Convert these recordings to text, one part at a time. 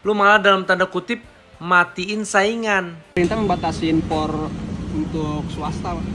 Lu malah dalam tanda kutip matiin saingan. Pemerintah membatasi impor untuk swasta, Pak.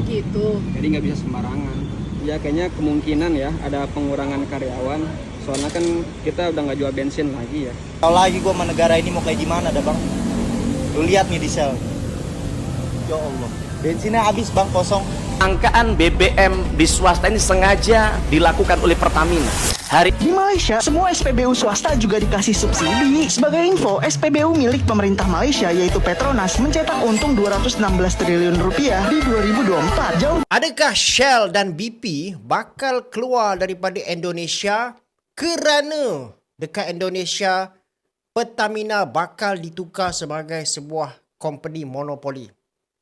Gitu. Jadi nggak bisa sembarangan. Ya kayaknya kemungkinan ya ada pengurangan karyawan. Soalnya kan kita udah nggak jual bensin lagi ya. Tahu lagi gue sama negara ini mau kayak gimana dah bang. Lu lihat nih diesel. Ya Allah. Bensinnya habis bang, kosong. Angkaan BBM di swasta ini sengaja dilakukan oleh Pertamina. Di Malaysia, semua SPBU swasta juga dikasih subsidi. Sebagai info, SPBU milik pemerintah Malaysia yaitu Petronas mencetak untung 216 triliun rupiah di 2024. Jauh. Adakah Shell dan BP bakal keluar daripada Indonesia kerana dekat Indonesia Pertamina bakal ditukar sebagai sebuah company monopoli?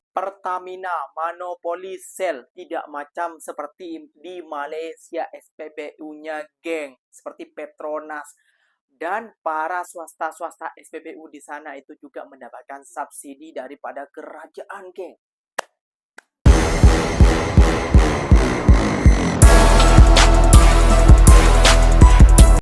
Pertamina monopoli sel, tidak macam seperti di Malaysia SPBU-nya geng, seperti Petronas dan para swasta-swasta SPBU di sana itu juga mendapatkan subsidi daripada kerajaan geng.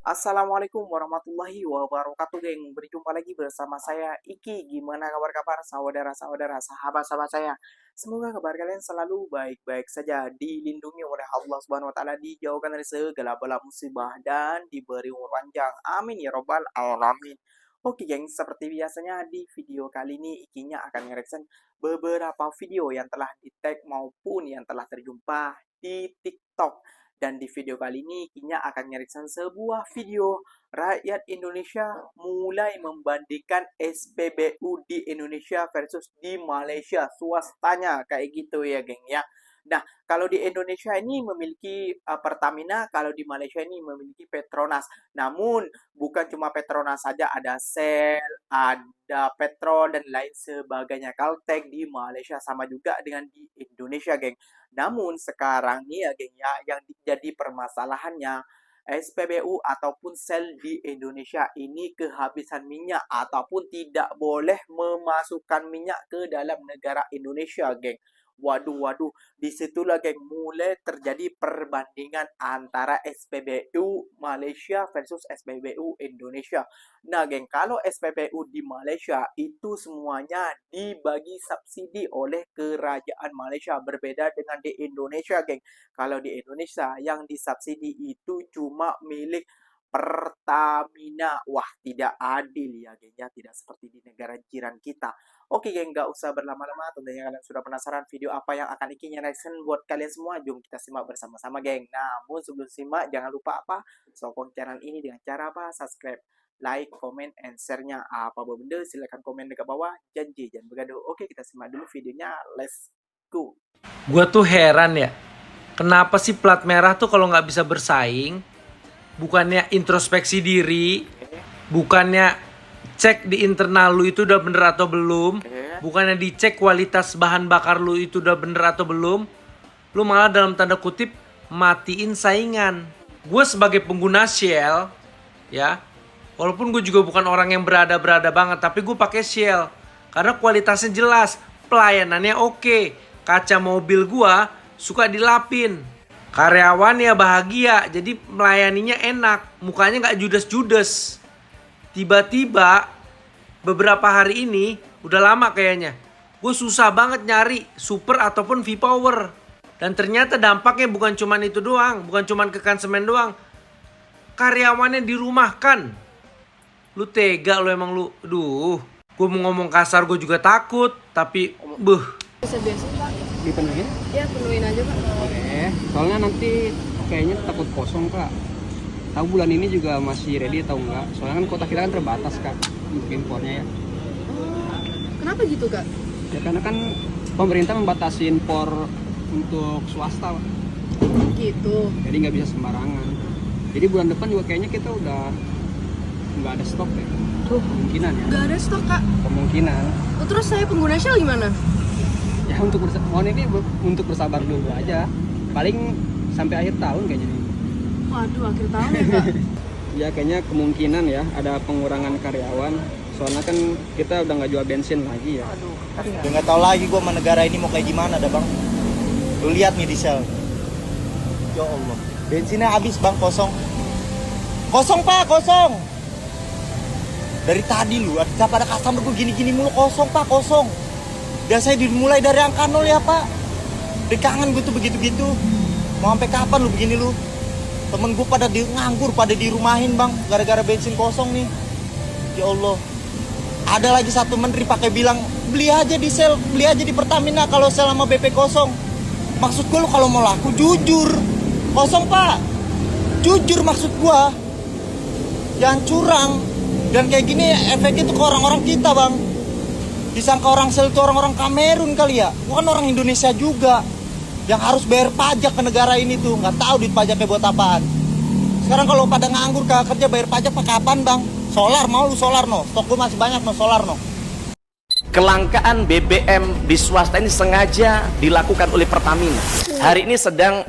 Assalamualaikum warahmatullahi wabarakatuh geng. Berjumpa lagi bersama saya Iki. Gimana kabar saudara-saudara, sahabat-sahabat saya? Semoga kabar kalian selalu baik-baik saja, dilindungi oleh Allah Subhanahu wa taala, dijauhkan dari segala bala musibah dan diberi umur panjang. Amin ya robbal alamin. Oke geng, seperti biasanya di video kali ini Ikinya akan nge-reaction beberapa video yang telah di-tag maupun yang telah terjumpa di TikTok. Dan di video kali ini, Kinya akan nge-reaction sebuah video rakyat Indonesia mulai membandingkan SPBU di Indonesia versus di Malaysia, swastanya, kayak gitu ya geng ya. Nah, kalau di Indonesia ini memiliki Pertamina, kalau di Malaysia ini memiliki Petronas. Namun, bukan cuma Petronas saja, ada Shell, ada Petron, dan lain sebagainya. Caltex di Malaysia sama juga dengan di Indonesia, geng. Namun, sekarang nih ya, geng ya, yang jadi permasalahannya, SPBU ataupun Shell di Indonesia ini kehabisan minyak ataupun tidak boleh memasukkan minyak ke dalam negara Indonesia, geng. Waduh, disitulah geng mulai terjadi perbandingan antara SPBU Malaysia versus SPBU Indonesia. Nah geng, kalau SPBU di Malaysia itu semuanya dibagi subsidi oleh kerajaan Malaysia, berbeda dengan di Indonesia geng. Kalau di Indonesia yang disubsidi itu cuma milik Pertamina. Wah, tidak adil ya geng ya, tidak seperti di negara jiran kita. Oke geng, nggak usah berlama-lama, tentunya kalian sudah penasaran video apa yang akan Ikinya reaction buat kalian semua. Jom kita simak bersama-sama geng. Namun sebelum simak, jangan lupa apa? Sokong channel ini dengan cara apa? Subscribe, like, comment, and share-nya. Apa benda, silahkan komen dekat bawah. Janji, jangan bergaduh. Oke, kita simak dulu videonya. Let's go. Gua tuh heran ya, kenapa sih plat merah tuh kalau nggak bisa bersaing, bukannya introspeksi diri, bukannya cek di internal lu itu udah bener atau belum, bukannya dicek kualitas bahan bakar lu itu udah bener atau belum, lu malah dalam tanda kutip matiin saingan. Gue sebagai pengguna Shell ya, walaupun gue juga bukan orang yang berada banget, tapi gue pakai Shell karena kualitasnya jelas, pelayanannya oke, kaca mobil gue suka dilapin, karyawannya bahagia, jadi melayaninya enak, mukanya nggak judes-judes. Tiba-tiba beberapa hari ini, udah lama kayaknya, gue susah banget nyari Super ataupun V-Power. Dan ternyata dampaknya bukan cuman itu doang, bukan cuman ke konsumen doang, karyawannya dirumahkan. Lu tega lu emang lu. Aduh, gue mau ngomong kasar gue juga takut, tapi Bisa biasa pak? Dipenuhin? Ya penuhin aja pak. Boleh. Soalnya nanti kayaknya takut kosong kak. Tahu bulan ini juga masih ready atau enggak? Soalnya kan kota kita kan terbatas kak untuk impornya ya. Kenapa gitu kak? Ya karena kan pemerintah membatasi impor untuk swasta, Pak. Gitu. Jadi nggak bisa sembarangan. Jadi bulan depan juga kayaknya kita udah nggak ada stok deh. Kemungkinan ya. Gak ada stok kak. Kemungkinan. Terus saya pengguna Shell gimana? Ya untuk untuk bersabar dulu aja. Paling sampai akhir tahun kayaknya. Waduh, akhir tahun ya kak. Ya kayaknya kemungkinan ya ada pengurangan karyawan. Soalnya kan kita udah nggak jual bensin lagi ya. Udah nggak tahu lagi gue sama negara ini mau kayak gimana dah bang. Lu lihat nih diesel. Ya Allah. Bensinnya habis bang, kosong. Kosong pak, kosong. Dari tadi lu, ada pada customer gue gini-gini mulu, kosong pak, kosong. Biasanya dimulai dari angka 0 ya pak. Udah kangen gue tuh begitu-gitu. Mau sampai kapan lu begini lu? Temen gue pada nganggur, pada dirumahin bang, gara-gara bensin kosong nih. Ya Allah. Ada lagi satu menteri pakai bilang, beli aja di Shell, beli aja di Pertamina kalau Shell sama BP kosong. Maksud gue lu kalau mau laku jujur. Kosong pak. Jujur maksud gue. Jangan curang. Dan kayak gini efeknya tuh ke orang-orang kita bang. Disangka orang Shell itu orang-orang Kamerun kali ya. Bukan orang Indonesia juga. Yang harus bayar pajak ke negara ini tuh. Nggak tahu duit pajaknya buat apaan. Sekarang kalau pada nganggur kagak kerja bayar pajak pakai apaan bang? Solar, mau lu solar no? Stok gue masih banyak no solar no. Kelangkaan BBM di swasta ini sengaja dilakukan oleh Pertamina. Hari ini sedang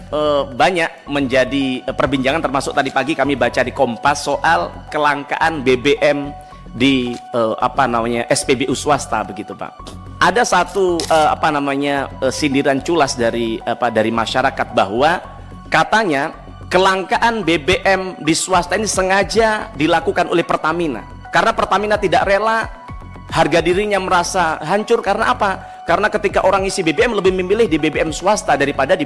banyak menjadi perbincangan, termasuk tadi pagi kami baca di Kompas soal kelangkaan BBM di SPBU swasta begitu Pak. Ada satu sindiran culas dari masyarakat bahwa katanya kelangkaan BBM di swasta ini sengaja dilakukan oleh Pertamina karena Pertamina tidak rela harga dirinya merasa hancur. Karena apa? Karena ketika orang isi BBM lebih memilih di BBM swasta daripada di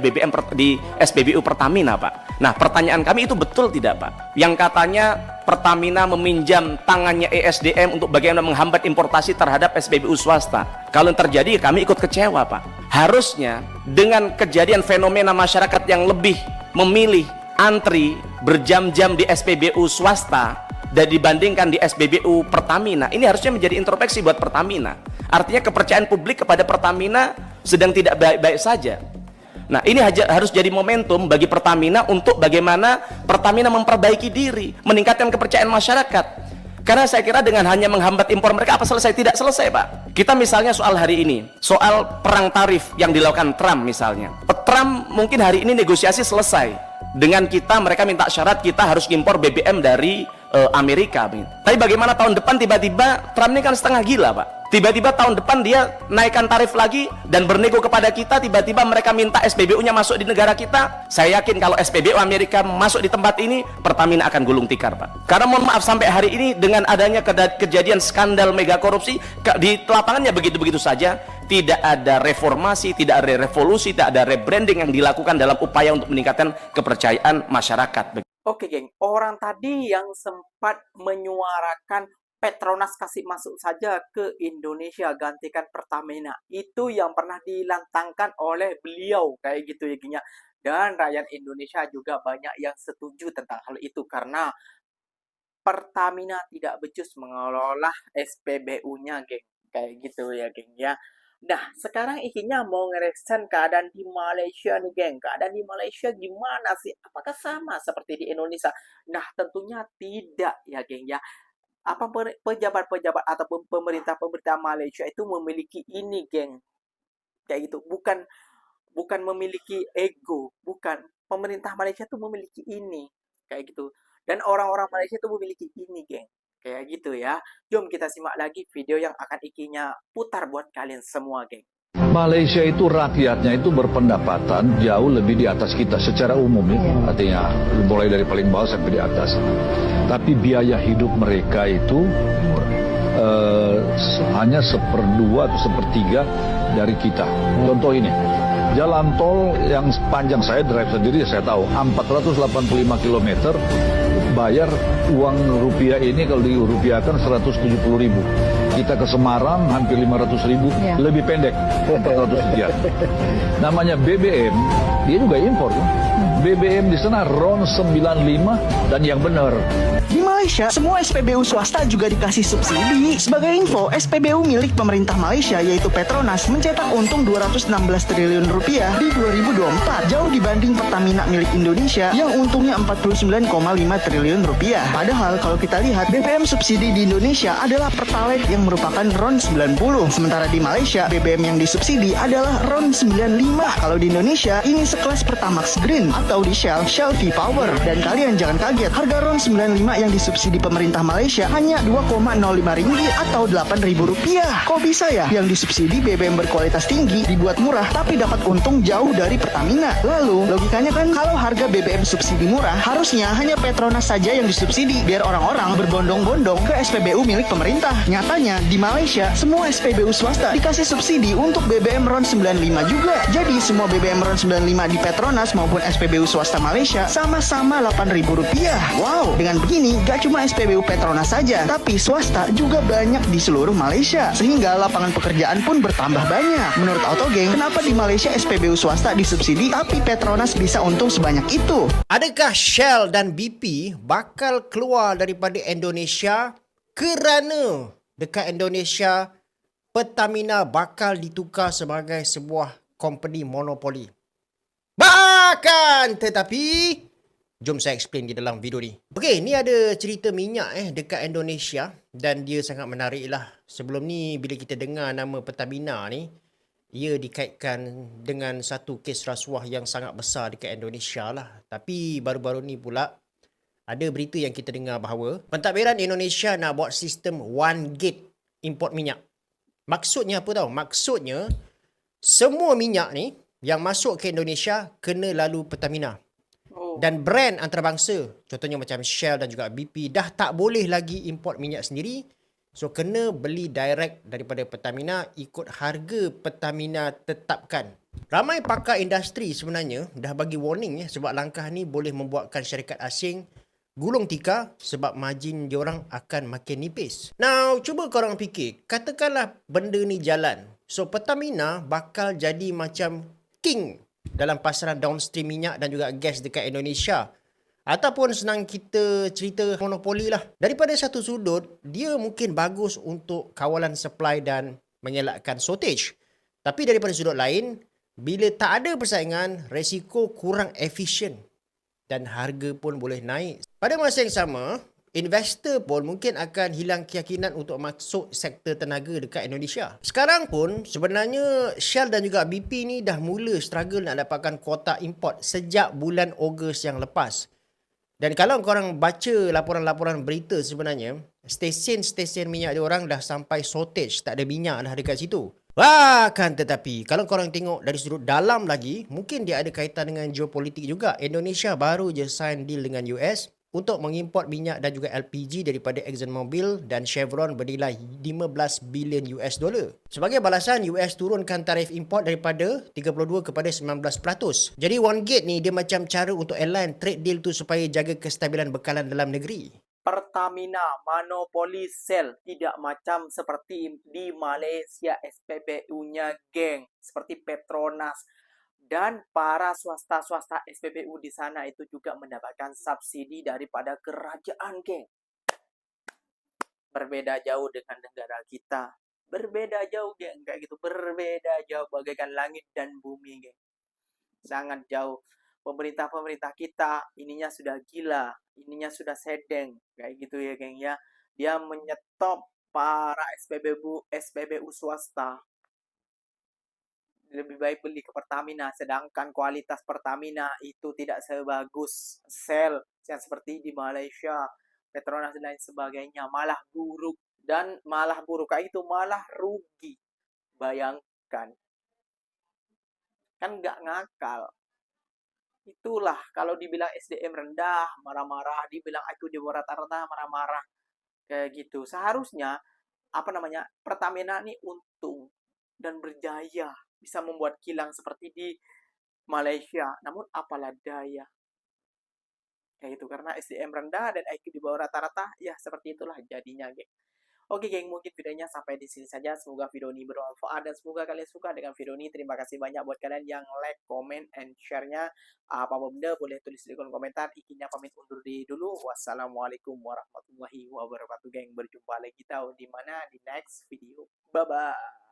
di SPBU Pertamina Pak. Nah pertanyaan kami itu betul tidak Pak? Yang katanya Pertamina meminjam tangannya ESDM untuk bagaimana menghambat importasi terhadap SPBU swasta. Kalau terjadi kami ikut kecewa Pak. Harusnya dengan kejadian fenomena masyarakat yang lebih memilih antri berjam-jam di SPBU swasta dan dibandingkan di SPBU Pertamina, ini harusnya menjadi introspeksi buat Pertamina. Artinya kepercayaan publik kepada Pertamina sedang tidak baik-baik saja. Nah ini harus jadi momentum bagi Pertamina untuk bagaimana Pertamina memperbaiki diri, meningkatkan kepercayaan masyarakat. Karena saya kira dengan hanya menghambat impor mereka apa selesai? Tidak selesai Pak. Kita misalnya soal hari ini, soal perang tarif yang dilakukan Trump misalnya. Trump mungkin hari ini negosiasi selesai dengan kita, mereka minta syarat kita harus impor BBM dari Amerika. Tapi bagaimana tahun depan tiba-tiba Trump ini kan setengah gila Pak. Tiba-tiba tahun depan dia naikkan tarif lagi dan bernego kepada kita, tiba-tiba mereka minta SPBU-nya masuk di negara kita. Saya yakin kalau SPBU Amerika masuk di tempat ini, Pertamina akan gulung tikar Pak. Karena mohon maaf sampai hari ini dengan adanya kejadian skandal mega korupsi di lapangannya begitu-begitu saja, tidak ada reformasi, tidak ada revolusi, tidak ada rebranding yang dilakukan dalam upaya untuk meningkatkan kepercayaan masyarakat. Oke geng, orang tadi yang sempat menyuarakan Petronas kasih masuk saja ke Indonesia, gantikan Pertamina, itu yang pernah dilantangkan oleh beliau kayak gitu ya geng ya. Dan rakyat Indonesia juga banyak yang setuju tentang hal itu karena Pertamina tidak becus mengelola SPBU-nya geng, kayak gitu ya geng ya. Nah, sekarang ikinya mau ngeresen keadaan di Malaysia nih, geng. Keadaan di Malaysia gimana sih? Apakah sama seperti di Indonesia? Nah, tentunya tidak ya, geng ya. Apa pejabat-pejabat ataupun pemerintah Malaysia itu memiliki ini, geng. Kayak gitu. Bukan memiliki ego, bukan. Pemerintah Malaysia itu memiliki ini, kayak gitu. Dan orang-orang Malaysia itu memiliki ini, geng. Kayak gitu ya. Jom kita simak lagi video yang akan ikinya putar buat kalian semua, geng. Malaysia itu rakyatnya itu berpendapatan jauh lebih di atas kita secara umum ya. Artinya mulai dari paling bawah sampai di atas. Tapi biaya hidup mereka itu hanya 1/2 atau 1/3 dari kita. Contoh ini, jalan tol yang panjang saya drive sendiri saya tahu 485 km. Bayar uang rupiah ini kalau dirupiahkan 170.000. Kita ke Semarang hampir 500.000, lebih pendek 400 sekian. Namanya BBM, dia juga impor kan? BBM di sana RON 95 dan yang benar. Di Malaysia, semua SPBU swasta juga dikasih subsidi. Sebagai info, SPBU milik pemerintah Malaysia yaitu Petronas mencetak untung 216 triliun rupiah di 2024, jauh dibanding Pertamina milik Indonesia yang untungnya 49,5 triliun rupiah. Padahal kalau kita lihat, BBM subsidi di Indonesia adalah Pertalite yang merupakan RON 90. Sementara di Malaysia, BBM yang disubsidi adalah RON 95. Kalau di Indonesia, ini sekelas Pertamax Green atau di Shell V-Power. Dan kalian jangan kaget, harga RON 95 yang disubsidi disubsidi pemerintah Malaysia hanya 2,05 ringgit atau Rp8.000. Kok bisa ya yang disubsidi BBM berkualitas tinggi dibuat murah tapi dapat untung jauh dari Pertamina? Lalu logikanya kan kalau harga BBM subsidi murah harusnya hanya Petronas saja yang disubsidi biar orang-orang berbondong-bondong ke SPBU milik pemerintah. Nyatanya di Malaysia semua SPBU swasta dikasih subsidi untuk BBM RON 95 juga. Jadi semua BBM RON 95 di Petronas maupun SPBU swasta Malaysia sama-sama Rp8.000. Wow, dengan begini gak cuma SPBU Petronas saja, tapi swasta juga banyak di seluruh Malaysia, sehingga lapangan pekerjaan pun bertambah banyak. Menurut Autogeng, kenapa di Malaysia SPBU swasta disubsidi tapi Petronas bisa untung sebanyak itu? Adakah Shell dan BP bakal keluar daripada Indonesia kerana dekat Indonesia Pertamina bakal ditukar sebagai sebuah company monopoli? Bahkan tetapi, jom saya explain di dalam video ni. Okey, ni ada cerita minyak dekat Indonesia dan dia sangat menarik lah. Sebelum ni bila kita dengar nama Pertamina ni, ia dikaitkan dengan satu kes rasuah yang sangat besar dekat Indonesia lah. Tapi baru-baru ni pula ada berita yang kita dengar bahawa pentadbiran Indonesia nak buat sistem one gate import minyak. Maksudnya apa tahu? Maksudnya semua minyak ni yang masuk ke Indonesia kena lalu Pertamina. Dan brand antarabangsa, contohnya macam Shell dan juga BP, dah tak boleh lagi import minyak sendiri. So, kena beli direct daripada Pertamina ikut harga Pertamina tetapkan. Ramai pakar industri sebenarnya dah bagi warning sebab langkah ni boleh membuatkan syarikat asing gulung tikar sebab margin diorang akan makin nipis. Now, cuba korang fikir, katakanlah benda ni jalan. So, Pertamina bakal jadi macam king dalam pasaran downstream minyak dan juga gas dekat Indonesia. Ataupun senang kita cerita monopoli lah. Daripada satu sudut, dia mungkin bagus untuk kawalan supply dan mengelakkan shortage. Tapi daripada sudut lain, bila tak ada persaingan, resiko kurang efisien dan harga pun boleh naik. Pada masa yang sama, investor pun mungkin akan hilang keyakinan untuk masuk sektor tenaga dekat Indonesia. Sekarang pun sebenarnya Shell dan juga BP ni dah mula struggle nak dapatkan kuota import sejak bulan Ogos yang lepas. Dan kalau korang baca laporan-laporan berita sebenarnya, stesen-stesen minyak diorang dah sampai shortage, tak ada minyak dah dekat situ. Bahkan tetapi, kalau korang tengok dari sudut dalam lagi, mungkin dia ada kaitan dengan geopolitik juga. Indonesia baru je sign deal dengan US untuk mengimport minyak dan juga LPG daripada ExxonMobil dan Chevron bernilai 15 bilion US dollar. Sebagai balasan, US turunkan tarif import daripada 32 kepada 19%. Jadi One Gate ni dia macam cara untuk align trade deal tu supaya jaga kestabilan bekalan dalam negeri. Pertamina monopoli sel, tidak macam seperti di Malaysia SPBU-nya geng, seperti Petronas. Dan para swasta-swasta SPBU di sana itu juga mendapatkan subsidi daripada kerajaan, geng. Berbeda jauh dengan negara kita. Berbeda jauh, geng. Kayak gitu. Berbeda jauh bagaikan langit dan bumi, geng. Sangat jauh. Pemerintah-pemerintah kita ininya sudah gila. Ininya sudah sedeng. Kayak gitu ya, geng ya. Dia menyetop para SPBU swasta. Lebih baik beli ke Pertamina, sedangkan kualitas Pertamina itu tidak sebagus Shell yang seperti di Malaysia, Petronas dan lain sebagainya, malah buruk. Dan malah buruk kayak itu malah rugi. Bayangkan, kan nggak ngakal. Itulah kalau dibilang SDM rendah marah-marah, dibilang IQ di bawah rata-rata marah-marah, kayak gitu. Seharusnya Pertamina ini untung dan berjaya, bisa membuat kilang seperti di Malaysia. Namun apalah daya. Kayak itu karena SDM rendah dan IQ di bawah rata-rata, ya seperti itulah jadinya, geng. Oke, geng, mungkin videonya sampai di sini saja. Semoga video ini bermanfaat dan semoga kalian suka dengan video ini. Terima kasih banyak buat kalian yang like, comment, and share-nya. Apa benda boleh tulis di kolom komentar. Ikinya pamit undur diri dulu. Wassalamualaikum warahmatullahi wabarakatuh, geng. Berjumpa lagi di mana di next video. Bye-bye.